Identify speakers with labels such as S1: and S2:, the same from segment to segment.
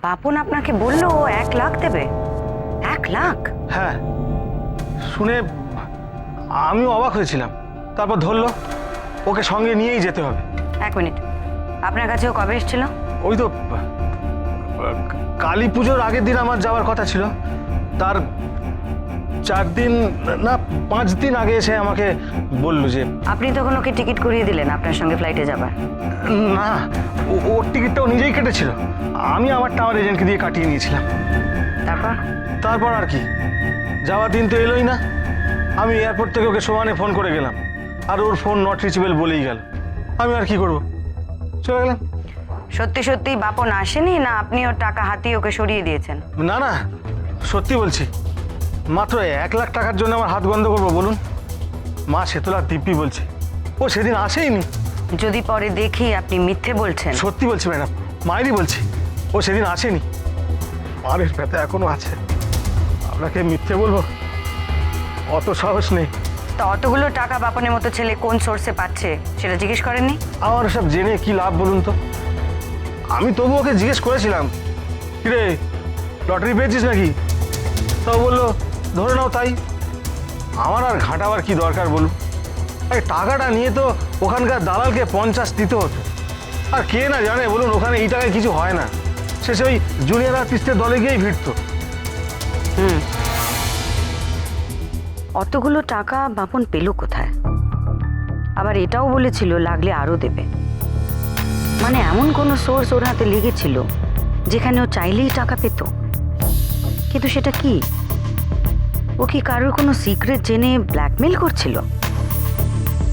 S1: বাপন আপনাকে বললো ও 1 লাখ দেবে? 1 লাখ?
S2: হ্যাঁ, শুনে আমিও অবাক হয়েছিলাম। তারপর ধরলো ওকে সঙ্গে নিয়েই যেতে হবে।
S1: 1 মিনিট, আপনার কাছে ও কবে এসেছিল?
S2: ওই তো কালী পুজোর আগের দিন আমার যাওয়ার কথা ছিল, তার 4 দিন না 5 দিন আগে এসে আমাকে বললো যে
S1: আপনি তখন ওকে টিকিট করিয়ে দিলেন আপনার সঙ্গে ফ্লাইটে যাবার?
S2: না, ওর টিকিটটাও নিজেই কেটেছিল, আমি আমার টাওয়ার এজেন্টকে দিয়ে কাটিয়ে নিয়েছিলাম। তারপর আর কি, যাওয়ার দিন তো এলোই না। আমি এয়ারপোর্ট থেকে ওকে সমানে ফোন করে গেলাম, আর ওর ফোন নট রিচেবল বলেই গেল। আমি আর কি করব, চলে গেলাম।
S1: সত্যি সত্যি বাপন আসেনি, না আপনি ওর টাকা হাতিয়ে ওকে সরিয়ে দিয়েছেন?
S2: না না, সত্যি বলছি। মাত্র 1 লাখ টাকার জন্য আমার হাত বন্ধ করবো বলুন? মা শেতলা দিব্যি বলছে ও সেদিন আসেইনি।
S1: যদি পরে দেখি আপনি মিথ্যে বলছেন।
S2: সত্যি বলছি ম্যাডাম, মায়েরই বলছি, ও সেদিন আসেনি। মারের ব্যথা এখনো আছে, আপনাকে মিথ্যে বলবো অত সাহস নেই।
S1: তো অতগুলো টাকা বাপনের মতো ছেলে কোন সোর্সে পাচ্ছে সেটা জিজ্ঞেস করেননি?
S2: আমার সব জেনে কি লাভ বলুন তো? আমি তবু ওকে জিজ্ঞেস করেছিলাম, কিরে লটারি পেয়েছিস নাকি? তাও বললো ধরে নাও তাই। আমার আর ঘাঁটাবার কি দরকার বলুন? এই টাকাটা নিয়ে তো ওখানকার দালালকে 50 দিতে হতো। আর কে না জানে বলুন, ওখানে এই টাকায় কিছু হয় না। শেষে ওই জুনিয়র আর্টিস্টের দলে গিয়েই ভিড়তো।
S1: অতগুলো টাকা বাপন পেল কোথায়? আবার এটাও বলেছিল লাগলে আরো দেবে। মানে এমন কোনো সোর্স ওর হাতে লেগেছিল যেখানে ও চাইলেই টাকা পেত। কিন্তু সেটা কি? ও কি কারোর কোনো সিক্রেট জেনে ব্ল্যাকমেল করছিল,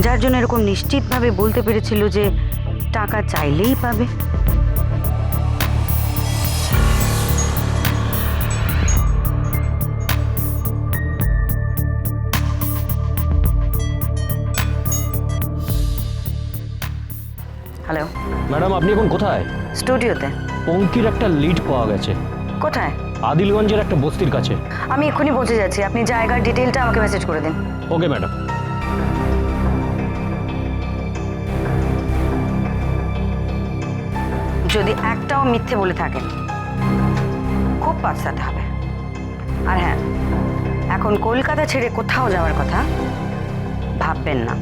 S1: যার জন্য এরকম নিশ্চিতভাবে বলতে পেরেছিল যে টাকা চাইলেই পাবে? হ্যালো
S3: ম্যাডাম, আপনি এখন কোথায়?
S1: স্টুডিওতে।
S3: পঙ্কির একটা লিড পাওয়া গেছে।
S1: কোথায়?
S3: আদিলগঞ্জের একটা বস্তির কাছে।
S1: আমি এক্ষুনি পৌঁছে যাচ্ছি, আপনি জায়গার ডিটেলটা আমাকে মেসেজ করে দিন।
S3: Okay madam.
S1: যদি একটাও মিথ্যে বলে থাকেন খুব পাছাতে হবে। আর হ্যাঁ, এখন কলকাতা ছেড়ে কোথাও যাওয়ার কথা ভাববেন না।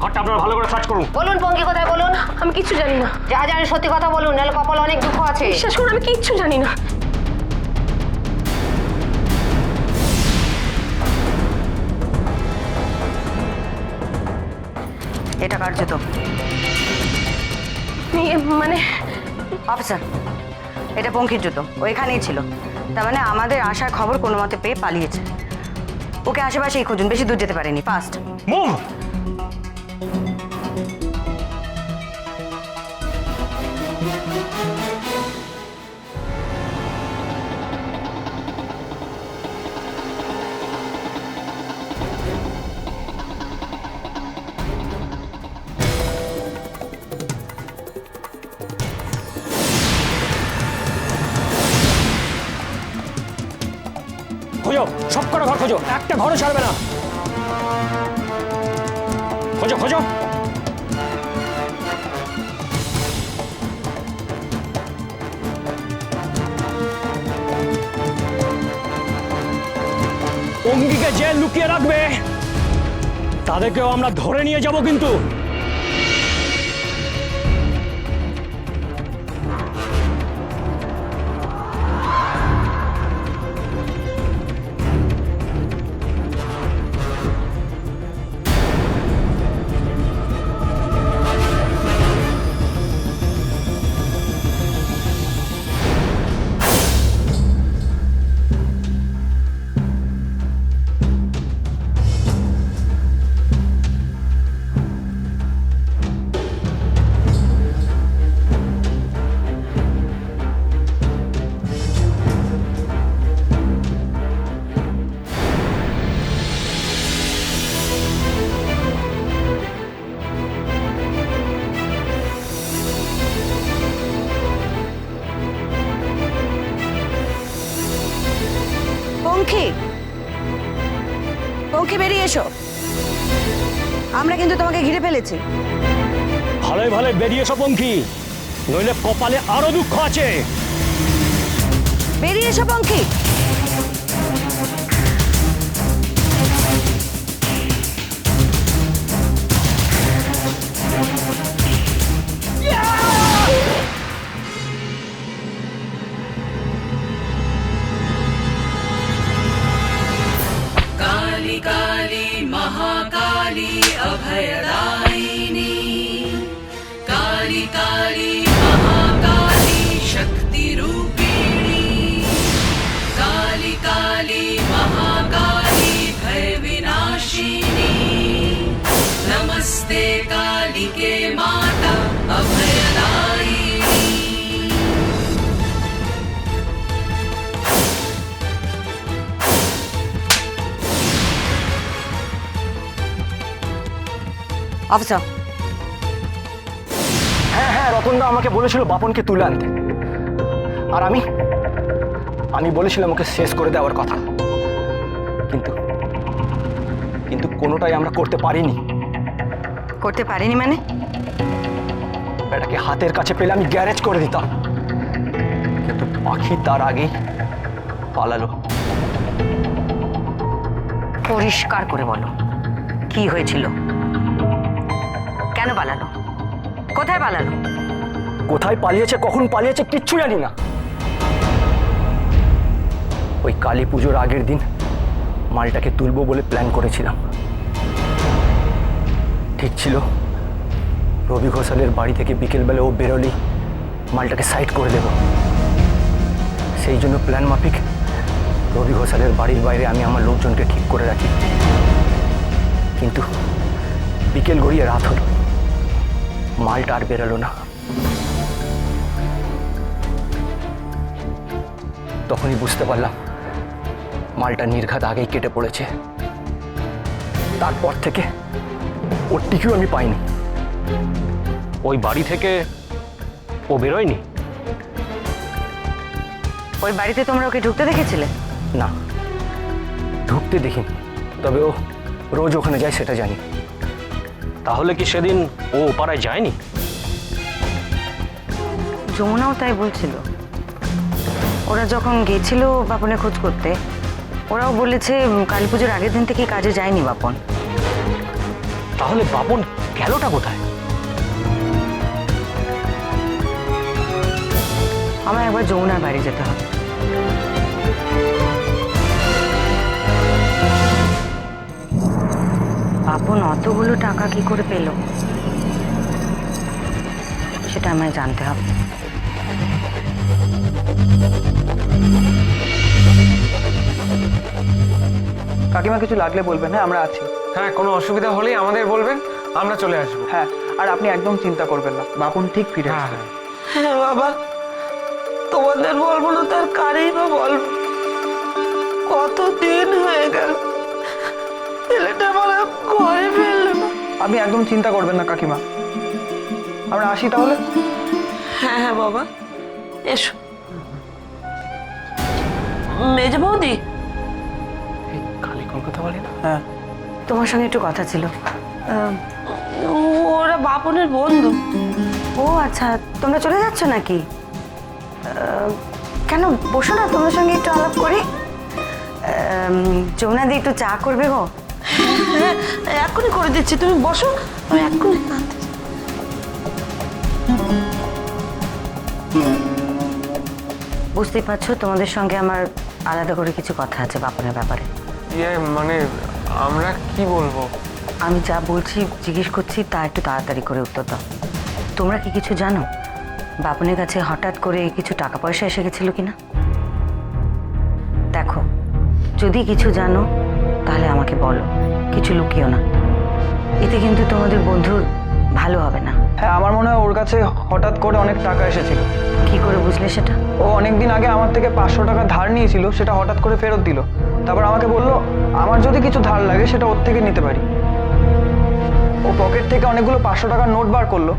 S2: ঘরটা আপনারা ভালো করে সার্চ করুন।
S4: বলুন পঙ্কি কোথায় বলুন। আমি কিচ্ছু জানি না। যা জানেন সত্যি কথা বলুন, নাহলে কপালে অনেক দুঃখ আছে। বিশ্বাস করুন আমি কিচ্ছু জানি না।
S1: এটা কার জুতো?
S4: মানে
S1: অফিসার, এটা পঙ্কির জুতো, ও এখানেই ছিল। তার মানে আমাদের আসার খবর কোনো মতে পেয়ে পালিয়েছে। ওকে আশেপাশেই খুঁজুন, বেশি দূর যেতে পারেনি। Fast
S2: move.
S3: খোঁজো, সব কটা ঘর খোঁজো, একটা ঘরও ছাড়বে না। খোঁজো খোঁজো। অঙ্গিকে যে লুকিয়ে রাখবে তাদেরকেও আমরা ধরে নিয়ে যাব কিন্তু।
S1: পঙ্খী, পঙ্খী বেরিয়ে এসো, আমরা কিন্তু তোমাকে ঘিরে ফেলেছি।
S3: ভালোই ভালোই বেরিয়ে এসো পঙ্খী, নইলে কপালে আরো দুঃখ আছে।
S1: বেরিয়ে এসো পঙ্খী।
S5: काली काली महाकाली अभयदायिनी काली काली महाकाली शक्ति रूपिणी काली काली महाकाली भय विनाशिनी नमस्ते कालिके माता अभयदायिनी
S1: অফিসার,
S6: হ্যাঁ হ্যাঁ, রতনদা আমাকে বলেছিল বাপনকে তুলে আনতে, আর আমি বলেছিলাম ওকে শেষ করে দেওয়ার কথা, কিন্তু কিন্তু কোনোটাই আমরা করতে পারিনি।
S1: করতে পারিনি মানে?
S6: বেটাকে হাতের কাছে পেলে আমি গ্যারেজ করে দিতাম, কিন্তু পাখি তার আগেই পালালো।
S1: পরিষ্কার করে বলো, কি হয়েছিল? কেন পালালো? কোথায় পালালো?
S6: কোথায় পালিয়েছে, কখন পালিয়েছে কিচ্ছু জানি না। ওই কালী পুজোর আগের দিন মালটাকে তুলবো বলে প্ল্যান করেছিলাম। ঠিক ছিল, রবি ঘোষালের বাড়ি থেকে বিকেলবেলা ও বেরোলেই মালটাকে সাইড করে দেব। সেই জন্য প্ল্যান মাফিক রবি ঘোষালের বাড়ির বাইরে আমি আমার লোকজনকে ঠিক করে রাখি, কিন্তু বিকেল গড়িয়ে রাত হলো, মালটা আর বেরোলো না। তখনই বুঝতে পারলাম মালটা নির্ঘাত আগেই কেটে পড়েছে। তারপর থেকে ওর টিকিও আমি পাইনি।
S3: ওই বাড়ি থেকে ও বেরোয়নি?
S1: ওই বাড়িতে তোমরা ওকে ঢুকতে দেখেছিলে?
S6: না, ঢুকতে দেখিনি, তবে ও রোজ ওখানে যায় সেটা জানি।
S3: তাহলে কি সেদিন ও পাড়ায় যায়নি?
S1: যমুনাও তাই বলছিল। ওরা যখন গেছিল বাপনের খোঁজ করতে, ওরাও বলেছে কালী পুজোর আগের দিন থেকে কাজে যায়নি বাপন।
S3: তাহলে বাপন গেলটা কোথায়?
S1: আমার একবার যমুনার বাড়ি যেতে হবে। বাপন অতগুলো টাকা কি করে পেল সেটা আমায় জানতে হবে।
S7: কাকিমা কিছু লাগলে বলবেন, হ্যাঁ আমরা আছি।
S8: হ্যাঁ, কোনো অসুবিধা হলেই আমাদের বলবেন, আমরা চলে আসবো।
S7: হ্যাঁ, আর আপনি একদম চিন্তা করবেন না, বাপন ঠিক ফিরে
S8: হ্যাঁ
S7: আসবে।
S9: হ্যাঁ বাবা, তোমাদের বলবো না তার কারেই বা বলবো। কতদিন হয়ে গেল ছেলেটা আমার ঘরে ফেললো না।
S7: আপনি একদম চিন্তা করবেন না কাকিমা, আমরা আসি তাহলে।
S9: হ্যাঁ হ্যাঁ বাবা, এসো। মেজ বৌদি,
S6: খালি কোন কথা বলি না।
S7: হ্যাঁ,
S1: তোমার সঙ্গে একটু কথা ছিল।
S9: ওরা বাপনের বন্ধু।
S1: ও আচ্ছা, তোমরা চলে যাচ্ছ নাকি? কেন, বসো না, তোমার সঙ্গে একটু আলাপ করি। যমুনা দি একটু চা করবে গো?
S9: হ্যাঁ, এক্ষুনি করে দিচ্ছি, তুমি বসো, আমি এক্ষুনি আনতে।
S1: বুঝতেই পারছো, তোমাদের সঙ্গে আমার আলাদা করে কিছু কথা আছে বাপনের ব্যাপারে।
S8: মানে আমরা কি বলবো?
S1: আমি যা বলছি, জিজ্ঞেস করছি, তা একটু তাড়াতাড়ি করে উত্তর দাও। তোমরা কি কিছু জানো বাপনের কাছে হঠাৎ করে কিছু টাকা পয়সা এসে গেছিল কিনা? দেখো, যদি কিছু জানো তাহলে আমাকে বলো, কিছু লুকিও না। এতে কিন্তু তোমাদের বন্ধুর ভালো হবে না।
S7: হ্যাঁ, আমার মনে হয় ওর কাছে হঠাৎ করে অনেক টাকা এসেছিল।
S1: কি করে বুঝলে সেটা?
S7: ও অনেকদিন আগে আমার থেকে 500 টাকা ধার নিয়েছিল, সেটা হঠাৎ করে ফেরত দিল। তারপর আমাকে বললো আমার যদি কিছু ধার লাগে সেটা ওর থেকে নিতে পারি। ও পকেট থেকে অনেকগুলো 500 টাকার নোট বার করলো।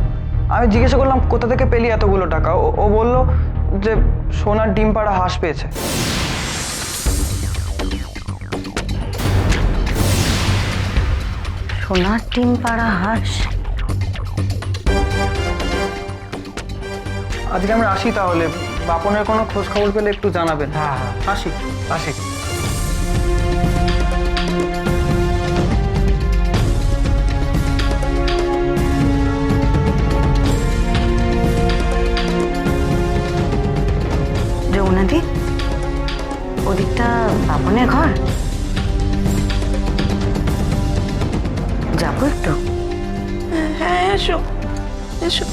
S7: আমি জিজ্ঞাসা করলাম কোথা থেকে পেলি এতগুলো টাকা। ও বলল যে সোনার ডিম পাড়া হাঁস পেয়েছে।
S1: সোনার ডিম পাড়া হাঁস।
S7: আজকে আমরা আসি তাহলে, বাপনের কোনো খোঁজ খবর পেলে একটু জানাবেন।
S8: হ্যাঁ হ্যাঁ
S7: আসি।
S8: আসি।
S1: যমুনাদি, ওদিকটা বাপনের ঘর, যাবো একটু।
S9: হ্যাঁ, এসো এসো।